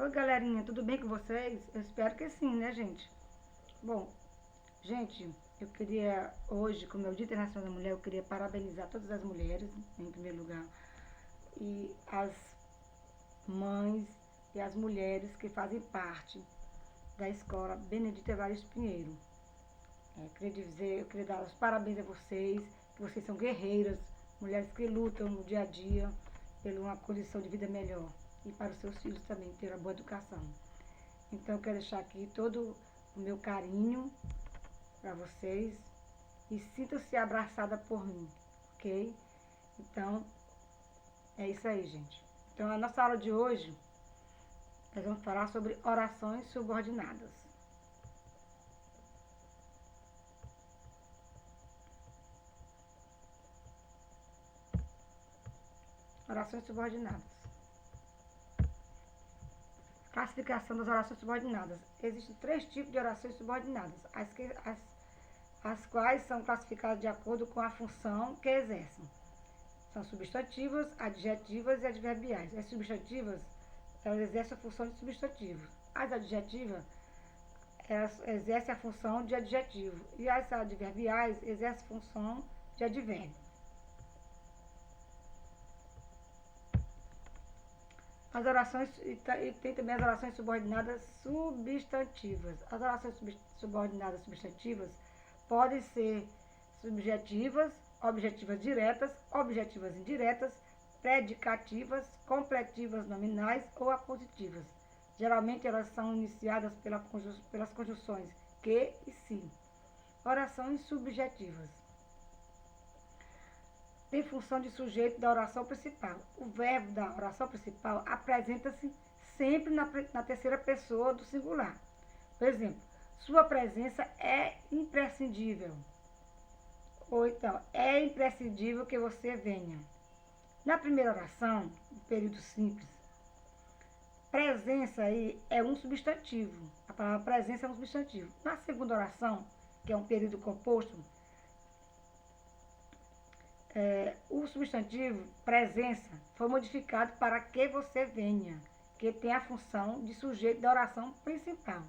Oi, galerinha, tudo bem com vocês? Eu espero que sim, né, gente? Bom, gente, eu queria hoje, como é o Dia Internacional da Mulher, eu queria parabenizar todas as mulheres, em primeiro lugar, e as mães e as mulheres que fazem parte da escola Benedito Evaristo Pinheiro. Eu queria dar os parabéns a vocês, que vocês são guerreiras, mulheres que lutam no dia a dia por uma condição de vida melhor e para os seus filhos também ter uma boa educação. Então eu quero deixar aqui todo o meu carinho para vocês e sintam-se abraçada por mim, ok? Então é isso aí, gente. Então a nossa aula de hoje nós vamos falar sobre orações subordinadas. Orações subordinadas. Classificação das orações subordinadas. Existem 3 tipos de orações subordinadas, as quais são classificadas de acordo com a função que exercem. São substantivas, adjetivas e adverbiais. As substantivas, elas exercem a função de substantivo. As adjetivas, elas exercem a função de adjetivo. E as adverbiais exercem a função de advérbio. As orações, e tem também as orações subordinadas substantivas. As orações subordinadas substantivas podem ser subjetivas, objetivas diretas, objetivas indiretas, predicativas, completivas nominais ou apositivas. Geralmente elas são iniciadas pelas conjunções que e se. Orações subjetivas. Tem função de sujeito da oração principal. O verbo da oração principal apresenta-se sempre na terceira pessoa do singular. Por exemplo, sua presença é imprescindível. Ou então, é imprescindível que você venha. Na primeira oração, no período simples, presença aí é um substantivo. A palavra presença é um substantivo. Na segunda oração, que é um período composto, o substantivo presença foi modificado para que você venha, que tem a função de sujeito da oração principal.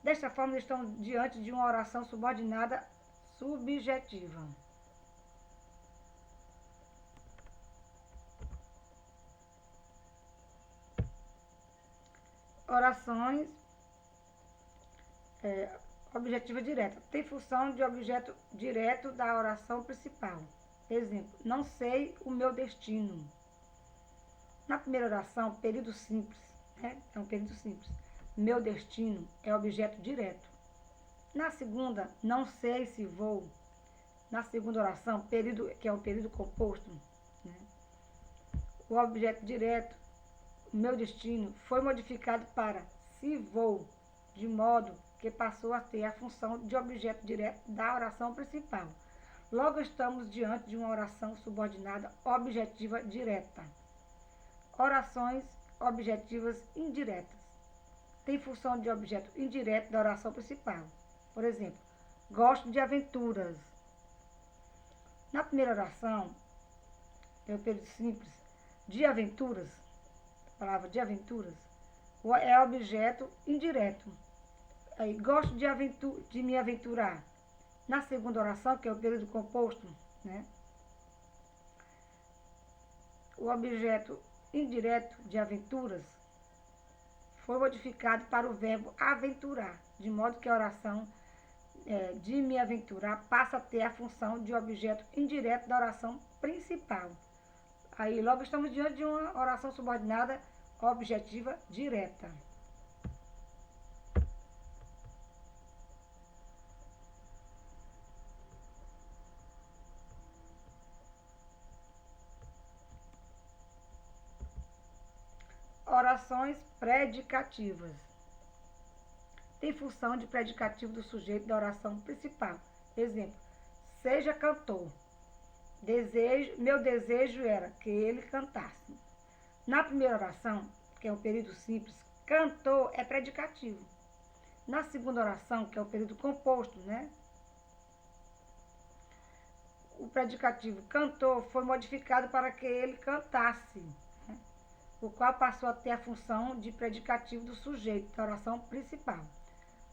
Desta forma, estamos diante de uma oração subordinada subjetiva. Orações objetiva direta. Tem função de objeto direto da oração principal. Exemplo, não sei o meu destino. Na primeira oração, período simples, né? É um período simples. Meu destino é objeto direto. Na segunda, não sei se vou. Na segunda oração, período, que é um período composto, né? O objeto direto, meu destino, foi modificado para se vou, de modo que passou a ter a função de objeto direto da oração principal. Logo, estamos diante de uma oração subordinada objetiva direta. Orações objetivas indiretas. Tem função de objeto indireto da oração principal. Por exemplo, gosto de aventuras. Na primeira oração, é o período simples, de aventuras, a palavra de aventuras, é objeto indireto. Aí, gosto de me aventurar. Na segunda oração, que é o período composto, né? O objeto indireto de aventuras foi modificado para o verbo aventurar, de modo que a oração de me aventurar passa a ter a função de objeto indireto da oração principal. Aí logo estamos diante de uma oração subordinada objetiva direta. Orações predicativas. Tem função de predicativo do sujeito da oração principal. Exemplo, seja cantor. Meu desejo era que ele cantasse. Na primeira oração, que é um período simples, cantor é predicativo. Na segunda oração, que é o período composto, né? O predicativo cantor foi modificado para que ele cantasse. o qual passou a ter a função de predicativo do sujeito da oração principal.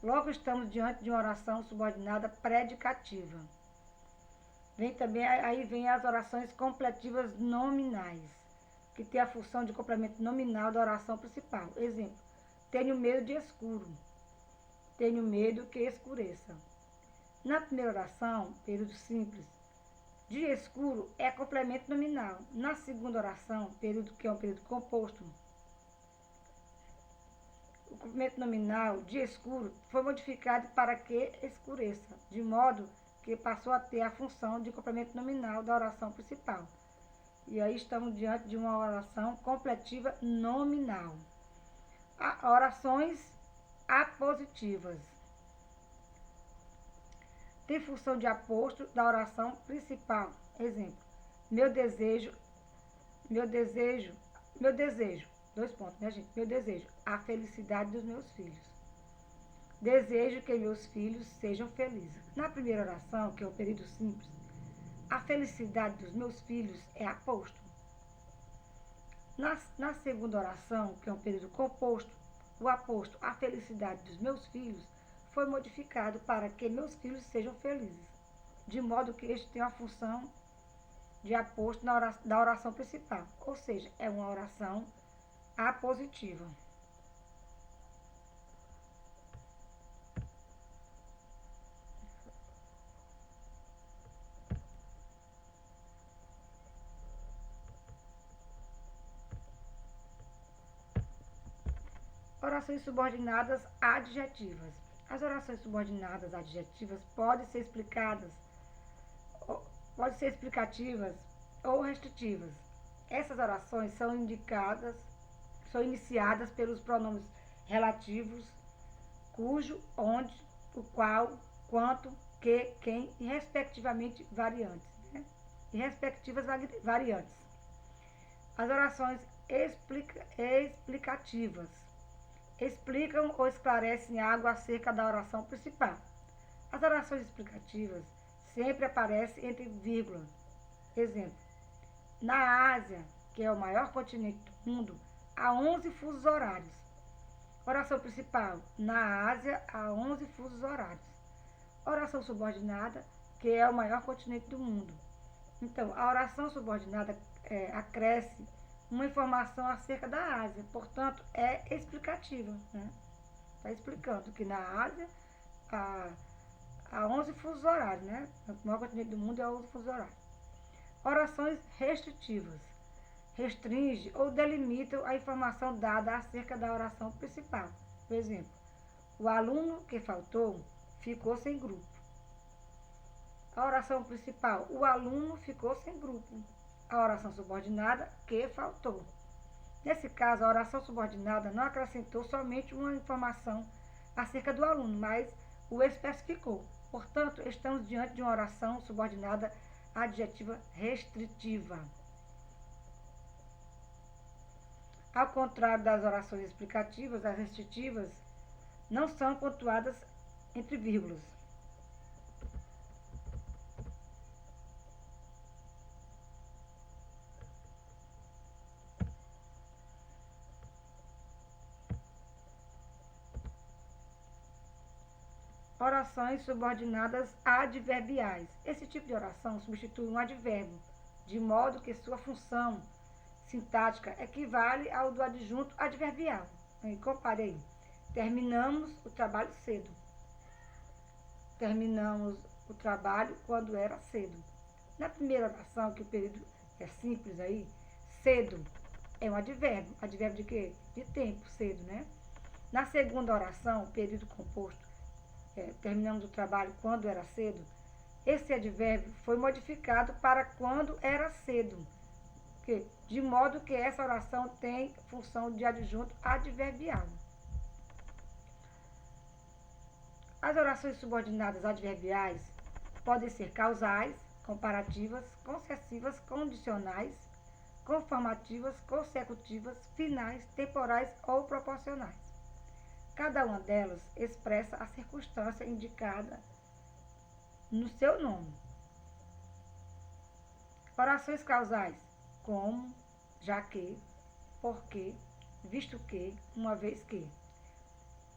Logo, estamos diante de uma oração subordinada predicativa. Aí vem as orações completivas nominais, que tem a função de complemento nominal da oração principal. Exemplo, tenho medo de escuro. Tenho medo que escureça. Na primeira oração, período simples, de escuro é complemento nominal. Na segunda oração, período que é um período composto, o complemento nominal de escuro foi modificado para que escureça, de modo que passou a ter a função de complemento nominal da oração principal. E aí estamos diante de uma oração completiva nominal. Orações apositivas. Tem função de aposto da oração principal. Exemplo, meu desejo, dois pontos, né, gente? Meu desejo, a felicidade dos meus filhos. Desejo que meus filhos sejam felizes. Na primeira oração, que é o período simples, a felicidade dos meus filhos é aposto. Na segunda oração, que é um período composto, o aposto, a felicidade dos meus filhos, foi modificado para que meus filhos sejam felizes, de modo que este tem a função de aposto da oração principal, ou seja, é uma oração apositiva. Orações subordinadas adjetivas. As orações subordinadas adjetivas podem ser explicativas ou restritivas. Essas orações são iniciadas pelos pronomes relativos, cujo, onde, o qual, quanto, que, quem e respectivamente variantes, né? E respectivas variantes. As orações explicativas explicam ou esclarecem algo acerca da oração principal. As orações explicativas sempre aparecem entre vírgulas. Exemplo, na Ásia, que é o maior continente do mundo, há 11 fusos horários. Oração principal, na Ásia, há 11 fusos horários. Oração subordinada, que é o maior continente do mundo. Então, a oração subordinada acresce uma informação acerca da Ásia, portanto, é explicativa, né? Está explicando que na Ásia há 11 fusos horários, né? O maior continente do mundo é 11 fusos horários. Orações restritivas. Restringe ou delimitam a informação dada acerca da oração principal. Por exemplo, o aluno que faltou ficou sem grupo. A oração principal, o aluno ficou sem grupo. A oração subordinada, que faltou. Nesse caso, a oração subordinada não acrescentou somente uma informação acerca do aluno, mas o especificou. Portanto, estamos diante de uma oração subordinada adjetiva restritiva. Ao contrário das orações explicativas, as restritivas não são pontuadas entre vírgulas. Orações subordinadas adverbiais. Esse tipo de oração substitui um advérbio, de modo que sua função sintática equivale ao do adjunto adverbial. Compare aí. Terminamos o trabalho cedo. Terminamos o trabalho quando era cedo. Na primeira oração, que o período é simples aí, cedo é um advérbio. Advérbio de quê? De tempo, cedo, né? Na segunda oração, período composto, terminamos o trabalho quando era cedo, esse advérbio foi modificado para quando era cedo, de modo que essa oração tem função de adjunto adverbial. As orações subordinadas adverbiais podem ser causais, comparativas, concessivas, condicionais, conformativas, consecutivas, finais, temporais ou proporcionais. Cada uma delas expressa a circunstância indicada no seu nome. Orações causais, como, já que, porque, visto que, uma vez que.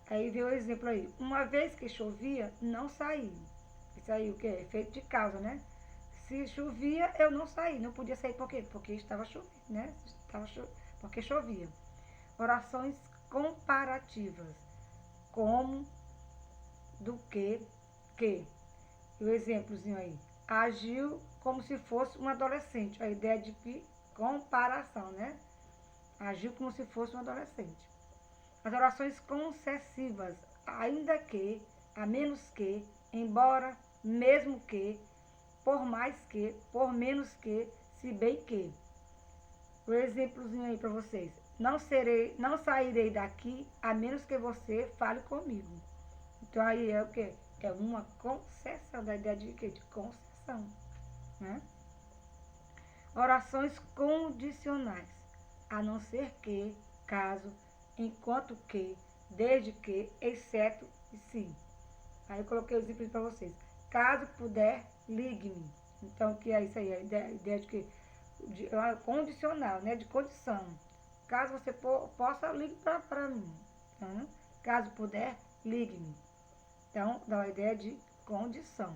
Aí veio o exemplo aí. Uma vez que chovia, não saí. Isso aí o que é? Efeito de causa, né? Se chovia, eu não saí. Não podia sair por quê? Porque estava chovendo, né? Porque chovia. Orações comparativas. Como, do que. E o exemplozinho aí. Agiu como se fosse um adolescente. A ideia de que comparação, né? Agiu como se fosse um adolescente. As orações concessivas. Ainda que, a menos que, embora, mesmo que, por mais que, por menos que, se bem que. O exemplozinho aí para vocês. Não sairei daqui a menos que você fale comigo. Então aí é o quê? É uma concessão, da ideia de quê? De concessão, né? Orações condicionais. A não ser que, caso, enquanto que, desde que, exceto e sim. Aí eu coloquei o exemplo para vocês. Caso puder, ligue-me. Então, o que é isso aí? A ideia de que? Condicional, né? De condição. Caso você possa, ligue para mim. Então, caso puder, ligue-me. Então, dá uma ideia de condição.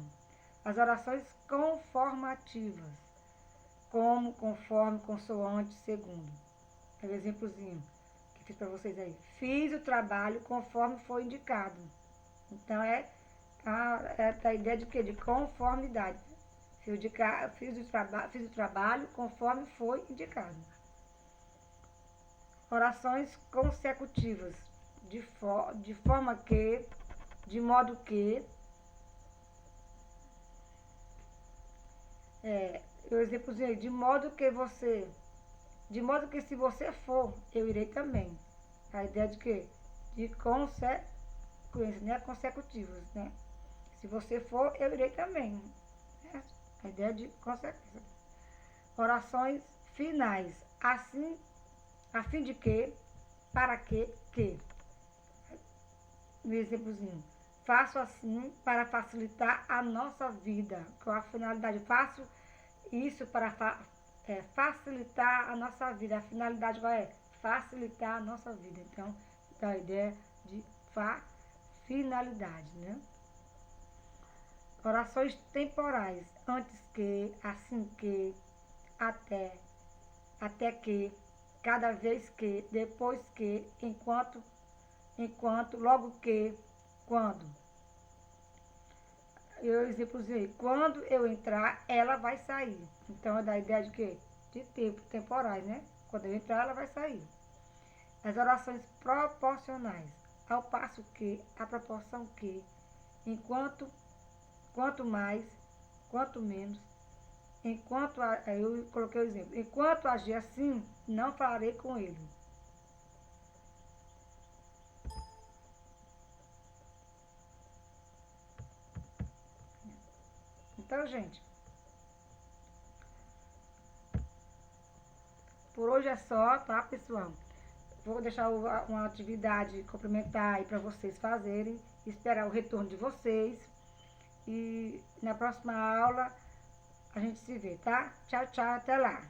As orações conformativas. Como, conforme, consoante, segundo. É o exemplozinho que fiz para vocês aí. Fiz o trabalho conforme foi indicado. Então, é a ideia de quê? De conformidade. Fiz o trabalho conforme foi indicado. Orações consecutivas. De forma que, de modo que. O exemplozinho aí. De modo que se você for, eu irei também. A ideia de quê? De consequências, né? Consecutivas, né? Se você for, eu irei também. Né? A ideia de consequência. Orações finais. Assim, a fim de que, para que. Um exemplozinho. Faço assim para facilitar a nossa vida. Com a finalidade, faço isso para facilitar a nossa vida. A finalidade qual é? Facilitar a nossa vida. Então, dá a ideia de finalidade, né? Orações temporais. Antes que, assim que, até que, cada vez que, depois que, enquanto, logo que, quando. Eu exemplozinho. Quando eu entrar, ela vai sair. Então, é da ideia de quê? De tempo, temporais, né? Quando eu entrar, ela vai sair. As orações proporcionais. Ao passo que, a proporção que, quanto mais, quanto menos, eu coloquei o exemplo. Enquanto agir assim, não falarei com ele. Então, gente, por hoje é só, tá, pessoal? Vou deixar uma atividade complementar aí para vocês fazerem, esperar o retorno de vocês. E na próxima aula a gente se vê, tá? Tchau, tchau, até lá!